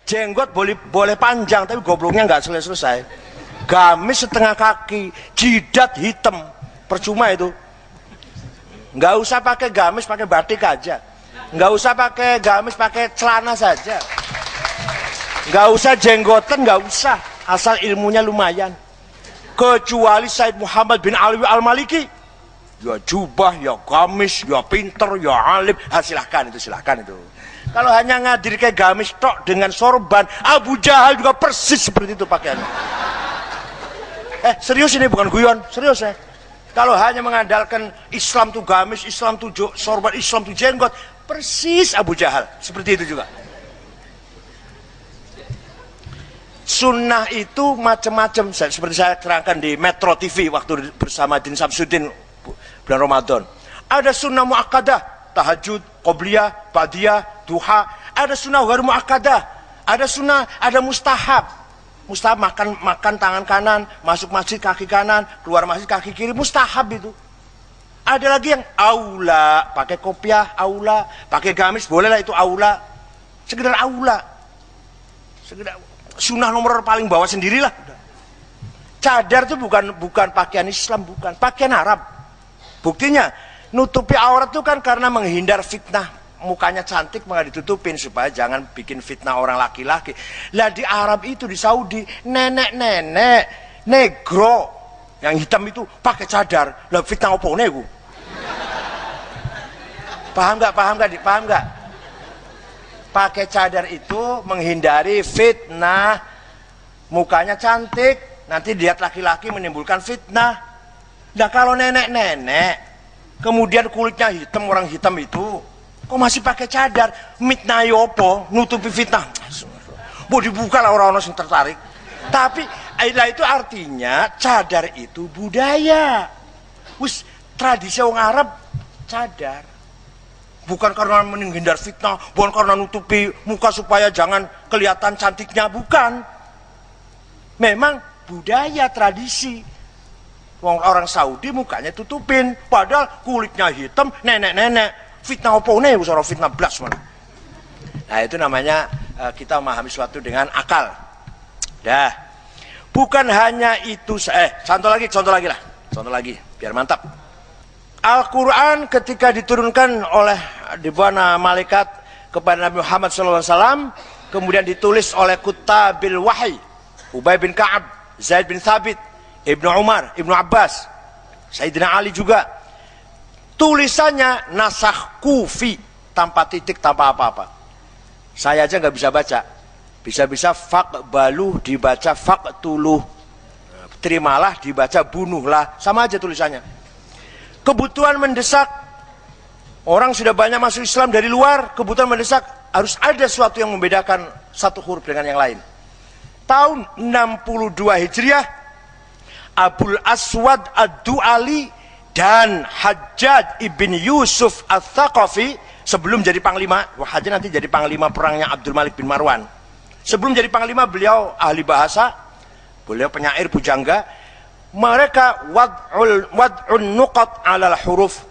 Jenggot boleh panjang tapi gobloknya nggak selesai. Gamis setengah kaki, jidat hitam, percuma itu. Nggak usah pakai gamis, pakai batik aja. Nggak usah pakai gamis, pakai celana saja. Nggak usah jenggotan, nggak usah, asal ilmunya lumayan. Kecuali Said Muhammad bin Alwi Al-Maliki, ya jubah, ya gamis, ya pinter, ya alim, silahkan itu. Kalau hanya ngadir kayak gamis tok dengan sorban, Abu Jahal juga persis seperti itu pakaiannya. Serius ini, bukan guyon, serius ya. Kalau hanya mengandalkan Islam tuh gamis, Islam tuh sorban, Islam tuh jenggot, persis Abu Jahal seperti itu juga. Sunnah itu macam-macam, seperti saya terangkan di Metro TV waktu bersama Din Samsudin bulan Ramadan. Ada sunnah muakkadah, tahajud, qobliyah, ba'diyah, duha. Ada sunnah ghair muakkadah, ada sunnah, ada mustahab. Mustahab makan tangan kanan, masuk masjid kaki kanan, keluar masjid kaki kiri, mustahab itu. Ada lagi yang aula, pakai kopiah aula, pakai gamis bolehlah itu aula. Sekedar aula. Sekedar sunnah nomor paling bawah sendirilah. Cadar itu bukan pakaian Islam, bukan pakaian Arab. Buktinya nutupi aurat itu kan karena menghindar fitnah. Mukanya cantik maka ditutupin supaya jangan bikin fitnah orang laki-laki. Lah di Arab itu, di Saudi, nenek-nenek negro yang hitam itu pakai cadar. Lah fitnah apa nego? Paham nggak? Pakai cadar itu menghindari fitnah. Mukanya cantik, nanti lihat laki-laki menimbulkan fitnah. Nah kalau nenek-nenek kemudian kulitnya hitam, orang hitam itu kok masih pakai cadar, mitnah opo, nutupi fitnah. Mau dibuka lah orang-orang yang tertarik. Tapi itu artinya cadar itu budaya. Wis tradisi orang Arab cadar. Bukan karena menghindar fitnah, bukan karena nutupi muka supaya jangan kelihatan cantiknya, bukan. Memang budaya, tradisi. Orang Saudi mukanya tutupin, padahal kulitnya hitam, nenek-nenek. Fitnah apa nih, usaha fitnah blas mana. Nah itu namanya kita memahami sesuatu dengan akal. Dah. Bukan hanya itu, contoh lagi, biar mantap. Al-Quran ketika diturunkan oleh dibuana malaikat kepada Nabi Muhammad SAW, kemudian ditulis oleh Kutabil Wahyi, Ubay bin Ka'ab, Zaid bin Thabit, Ibnu Umar, Ibnu Abbas, Sayyidina Ali juga. Tulisannya nasakh kufi, tanpa titik, tanpa apa-apa. Saya aja nggak bisa baca. Bisa-bisa faqbalu dibaca faqtuluh. Terimalah dibaca bunuhlah. Sama aja tulisannya. Kebutuhan mendesak. Orang sudah banyak masuk Islam dari luar. Kebutuhan mendesak. Harus ada sesuatu yang membedakan satu huruf dengan yang lain. Tahun 62 Hijriah, Abul Aswad Ad-Du'ali dan Hajjaj ibn Yusuf Al-Thaqafi sebelum jadi panglima, Hajjaj nanti jadi panglima perangnya Abdul Malik bin Marwan. Sebelum jadi panglima beliau ahli bahasa, beliau penyair pujangga. Mereka wad'un nuqat 'alal huruf,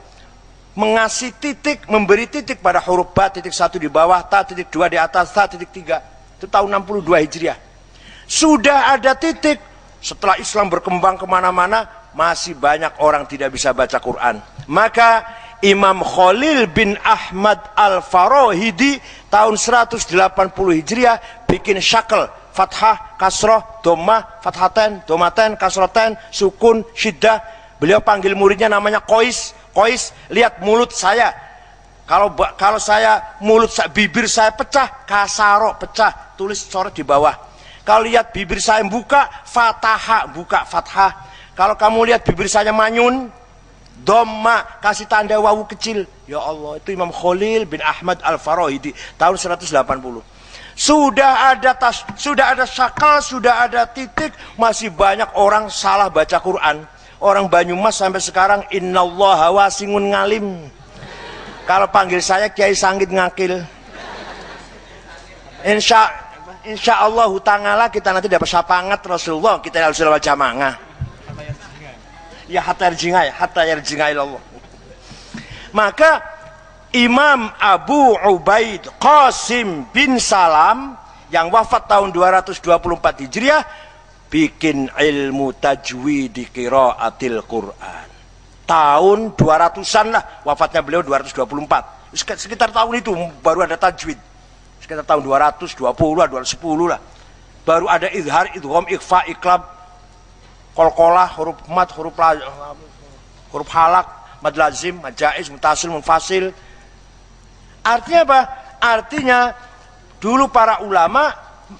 mengasih titik, memberi titik pada huruf ba, titik 1 di bawah, ta titik 2 di atas, ta titik 3. Itu tahun 62 Hijriah. Sudah ada titik. Setelah Islam berkembang kemana-mana, masih banyak orang tidak bisa baca Quran. Maka Imam Khalil bin Ahmad Al-Farahidi tahun 180 Hijriah bikin syakl, fathah, kasroh, dhammah, fathaten, dhammaten, kasroten, sukun, syiddah. Beliau panggil muridnya namanya Qais. Qais, lihat mulut saya. Kalau saya bibir saya pecah, kasaro pecah, tulis coret di bawah. Kalau lihat bibir saya buka, fatahah, buka fathah. Kalau kamu lihat bibir saya manyun, dhamma, kasih tanda wawu kecil. Ya Allah, itu Imam Khalil bin Ahmad Al-Farahidi tahun 180. Sudah ada syakal, sudah ada titik, masih banyak orang salah baca Quran. Orang Banyumas sampai sekarang innallaha wasingun ngalim. Kalau panggil saya Kiai Sanggit Ngakil. Insya Allah ta'ala kita nanti dapat syafaat Rasulullah, kita harus lewat jamaah. Ya hatta yarjinga ilallah. Maka Imam Abu Ubaid Qasim bin Salam yang wafat tahun 224 Hijriah bikin ilmu tajwid di qiraatil Quran. Tahun 200-an lah wafatnya beliau, 224. Sekitar tahun itu baru ada tajwid. Sekitar tahun 220 lah, 210 lah. Baru ada izhar, idgham, ikhfa, iqlab, qalqalah, huruf mat, huruf halak, mad lazim, mad jaiz, mutasil, munfasil. Artinya apa? Artinya dulu para ulama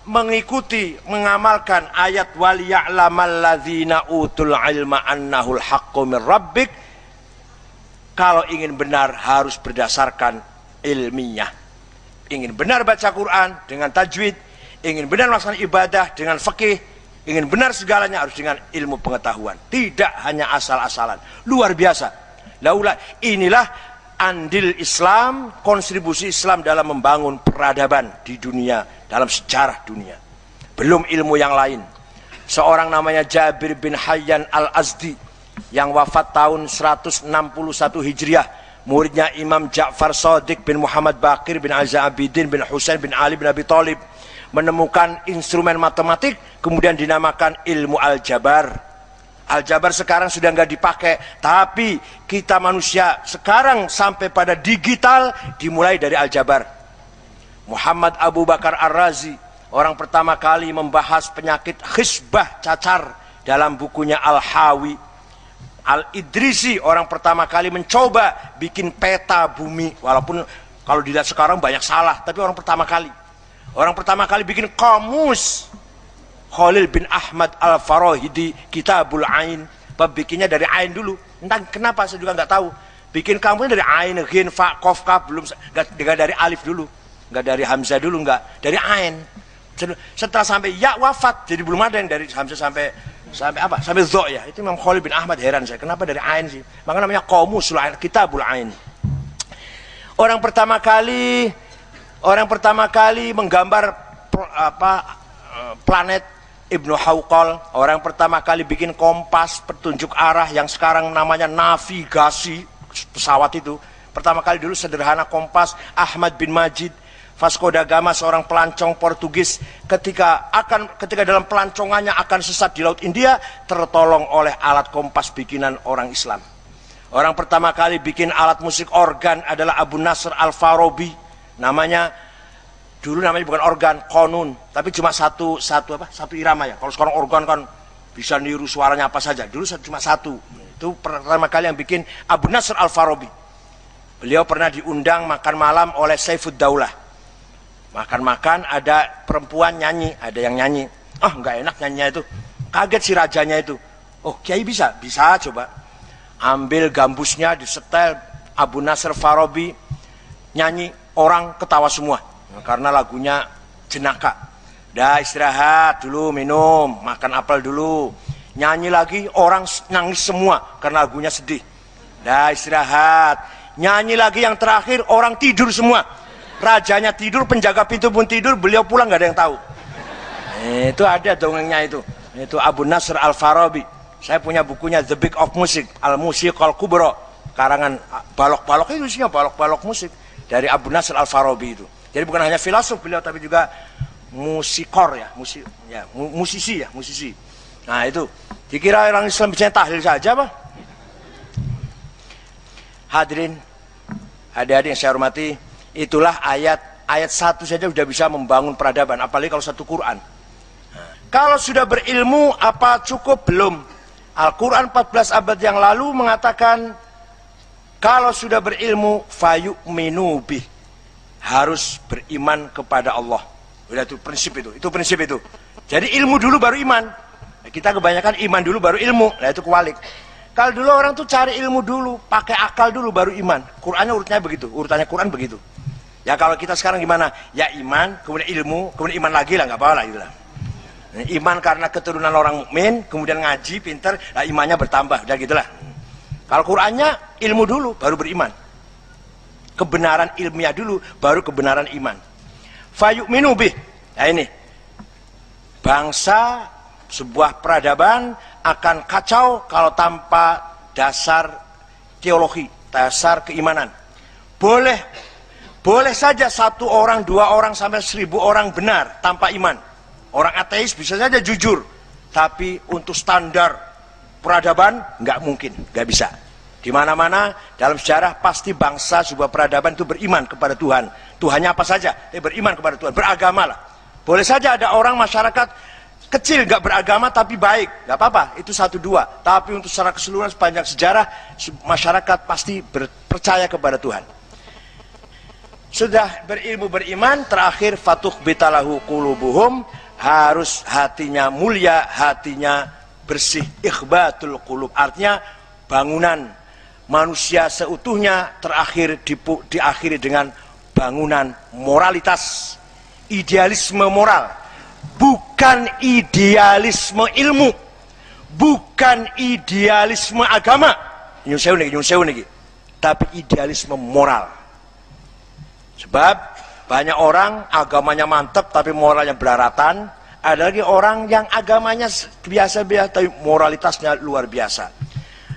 mengikuti, mengamalkan ayat wal ya'lamal ladzina utul ilma annahul haqqu mir rabbik. Kalau ingin benar harus berdasarkan ilmiah. Ingin benar baca Quran dengan tajwid, ingin benar melaksanakan ibadah dengan fikih, ingin benar segalanya harus dengan ilmu pengetahuan. Tidak hanya asal-asalan. Luar biasa. Laula inilah andil Islam, kontribusi Islam dalam membangun peradaban di dunia, dalam sejarah dunia. Belum ilmu yang lain. Seorang namanya Jabir bin Hayyan al-Azdi yang wafat tahun 161 Hijriah, muridnya Imam Ja'far Shadiq bin Muhammad Baqir bin Azza Abidin bin Husain bin Ali bin Abi Thalib, menemukan instrumen matematik, kemudian dinamakan ilmu aljabar. Aljabar sekarang sudah nggak dipakai, tapi kita manusia sekarang sampai pada digital dimulai dari aljabar. Muhammad Abu Bakar Ar-Razi, orang pertama kali membahas penyakit khisbah, cacar, dalam bukunya Al-Hawi. Al-Idrisi, orang pertama kali mencoba bikin peta bumi, walaupun kalau dilihat sekarang banyak salah, tapi orang pertama kali bikin kamus. Khalil bin Ahmad Al-Farahidi, Kitabul Ain, bikinnya dari Ain dulu. Entah kenapa saya juga nggak tahu. Bikin kamusnya dari Ain, Ghin, Fa, Qaf, Kaf, belum, nggak dari Alif dulu, nggak dari Hamzah dulu, nggak dari Ain. Setelah sampai ya wafat, jadi belum ada yang dari Hamzah sampai apa? Sampai Dho ya. Itu Imam Khalil bin Ahmad, heran saya, kenapa dari Ain sih? Maka namanya Qamusul Ain, Kitabul Ain. Orang pertama kali menggambar planet, Ibnu Hawqal. Orang pertama kali bikin kompas petunjuk arah yang sekarang namanya navigasi pesawat itu. Pertama kali dulu sederhana kompas, Ahmad bin Majid. Vasco da Gama, seorang pelancong Portugis, ketika dalam pelancongannya akan sesat di Laut India, tertolong oleh alat kompas bikinan orang Islam. Orang pertama kali bikin alat musik organ adalah Abu Nasr Al-Farabi. Dulu namanya bukan organ, konun, tapi cuma satu irama ya. Kalau sekarang organ kan bisa niru suaranya apa saja. Dulu cuma satu. Itu pertama kali yang bikin Abu Nasr Al-Farabi. Beliau pernah diundang makan malam oleh Saifud Daulah. Makan-makan, ada perempuan nyanyi, ada yang nyanyi. Nggak enak nyanyinya itu. Kaget si rajanya itu. Oh, Kiai bisa? Bisa, coba. Ambil gambusnya, disetel, Abu Nasr Farabi nyanyi, orang ketawa semua. Karena lagunya jenaka. Dah istirahat dulu, minum, makan apel dulu. Nyanyi lagi, orang nangis semua karena lagunya sedih. Dah istirahat. Nyanyi lagi yang terakhir, orang tidur semua. Rajanya tidur, penjaga pintu pun tidur, beliau pulang nggak ada yang tahu. Itu ada dongengnya itu. Itu Abu Nasr Al-Farabi. Saya punya bukunya The Book of Music, Al-Musiq Al-Kubra. Karangan balok-balok itu isinya balok-balok musik dari Abu Nasr Al-Farabi itu. Jadi bukan hanya filosof beliau, tapi juga musikor ya, musisi. Nah itu, dikira orang Islam bisa tahlil saja apa? Hadirin, adik-adik yang saya hormati, itulah ayat satu saja sudah bisa membangun peradaban, apalagi kalau satu Quran. Kalau sudah berilmu, apa cukup? Belum. Al-Quran 14 abad yang lalu mengatakan, kalau sudah berilmu, fayu'minu bih, harus beriman kepada Allah. Udah itu prinsip itu. Jadi ilmu dulu baru iman. Kita kebanyakan iman dulu baru ilmu. Nah itu kebalik. Kalau dulu orang tuh cari ilmu dulu, pakai akal dulu baru iman. Qurannya urutnya begitu, urutannya Quran begitu. Ya kalau kita sekarang gimana? Ya iman, kemudian ilmu, kemudian iman lagi lah, nggak apa-apa lah gitu lah. Iman karena keturunan orang mukmin, kemudian ngaji, pinter, lah imannya bertambah, udah gitulah. Kalau Qurannya ilmu dulu, baru beriman. Kebenaran ilmiah dulu, baru kebenaran iman. Fayu'minu bih. Nah ini, bangsa, sebuah peradaban akan kacau kalau tanpa dasar teologi, dasar keimanan. Boleh Boleh saja 1 orang, 2 orang, sampai 1000 orang benar tanpa iman. Orang ateis bisa saja jujur. Tapi untuk standar peradaban, nggak mungkin, nggak bisa. Di mana-mana dalam sejarah pasti bangsa sebuah peradaban itu beriman kepada Tuhan. Tuhannya apa saja, beriman kepada Tuhan, beragama lah. Boleh saja ada orang masyarakat kecil nggak beragama tapi baik, nggak apa-apa, itu 1-2. Tapi untuk secara keseluruhan sepanjang sejarah, masyarakat pasti percaya kepada Tuhan. Sudah berilmu beriman, terakhir fatuh bitalahu qulubuhum, harus hatinya mulia, hatinya bersih, ikhbatul qulub, artinya bangunan manusia seutuhnya terakhir diakhiri dengan bangunan moralitas, idealisme moral, bukan idealisme ilmu, bukan idealisme agama, nyun sewu niki, tapi idealisme moral. Sebab banyak orang agamanya mantap tapi moralnya belaratan. Ada lagi orang yang agamanya biasa-biasa tapi moralitasnya luar biasa.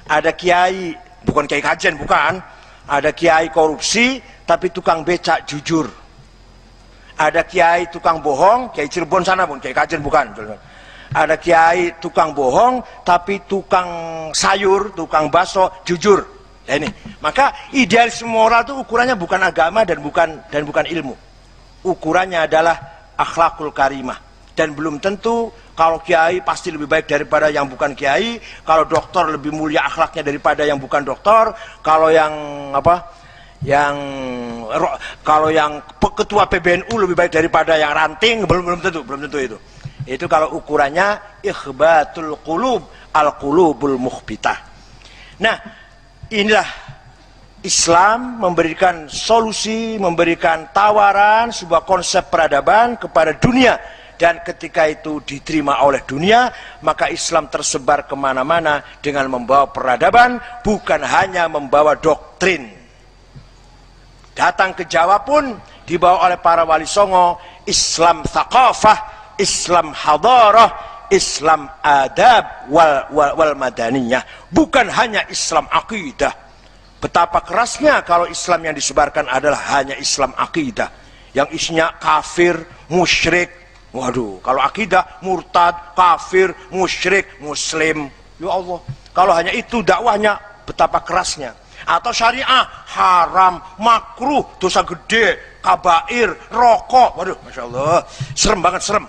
Ada kiai, bukan kiai kajen, bukan. Ada kiai korupsi tapi tukang becak jujur. Ada kiai tukang bohong, kiai Cirebon sana pun, kiai kajen bukan. Ada kiai tukang bohong tapi tukang sayur, tukang bakso jujur. Nah ini, maka idealisme moral itu ukurannya bukan agama dan bukan ilmu. Ukurannya adalah akhlakul karimah. Dan belum tentu kalau kiai pasti lebih baik daripada yang bukan kiai, kalau dokter lebih mulia akhlaknya daripada yang bukan dokter, kalau yang kalau yang ketua PBNU lebih baik daripada yang ranting, belum tentu itu. Itu kalau ukurannya ikhbatul qulub, al-qulubul mukhbitah. Nah, inilah Islam memberikan solusi, memberikan tawaran sebuah konsep peradaban kepada dunia, dan ketika itu diterima oleh dunia, maka Islam tersebar kemana-mana dengan membawa peradaban, bukan hanya membawa doktrin. Datang ke Jawa pun dibawa oleh para wali songo Islam thaqafah, Islam hadarah, Islam adab wal madaniyah, bukan hanya Islam akidah. Betapa kerasnya kalau Islam yang disebarkan adalah hanya Islam akidah yang isinya kafir, musyrik. Waduh, kalau akidah murtad, kafir, musyrik, muslim. Ya Allah, kalau hanya itu dakwahnya betapa kerasnya. Atau syariah haram, makruh, dosa gede, kabair, rokok. Waduh, Masya Allah, serem banget, serem.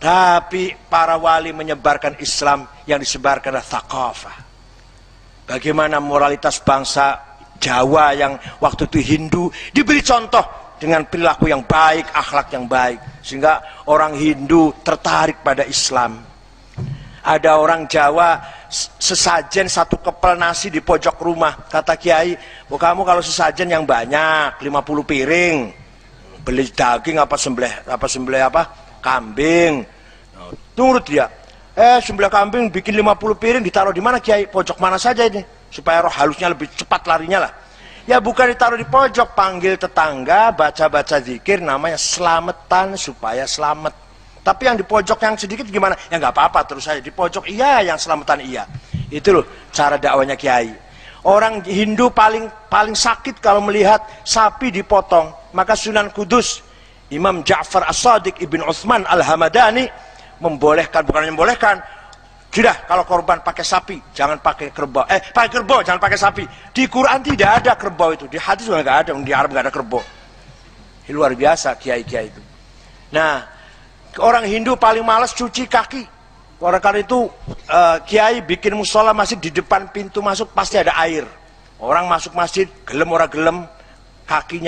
Tapi para wali menyebarkan Islam, yang disebarkan adalah thaqafah. Bagaimana moralitas bangsa Jawa yang waktu itu Hindu diberi contoh dengan perilaku yang baik, akhlak yang baik, sehingga orang Hindu tertarik pada Islam. Ada orang Jawa sesajen 1 kepel nasi di pojok rumah, kata kiai, kamu kalau sesajen yang banyak 50 piring, beli daging apa sembelih kambing. Nurut dia, sembelih kambing bikin 50 piring, ditaruh di mana kiai? Pojok mana saja ini, supaya roh halusnya lebih cepat larinya lah. Ya bukan ditaruh di pojok, panggil tetangga, baca-baca zikir, namanya selamatan supaya selamat. Tapi yang di pojok yang sedikit gimana? Ya nggak apa-apa, terus saja di pojok iya, yang selamatan iya. Itu loh cara dakwanya kiai. Orang Hindu paling sakit kalau melihat sapi dipotong. Maka Sunan Kudus Imam Ja'far As-Sadiq Ibn Utsman Al-Hamadani membolehkan, bukan membolehkan, sudah kalau korban pakai sapi jangan pakai kerbau, pakai kerbau jangan pakai sapi. Di Quran tidak ada kerbau itu, di hadis juga nggak ada, di Arab nggak ada kerbau. Luar biasa kiai-kiai itu. Nah, orang Hindu paling malas cuci kaki. Karena itu kiai bikin musola masjid, di depan pintu masuk pasti ada air. Orang masuk masjid gelem ora gelem kakinya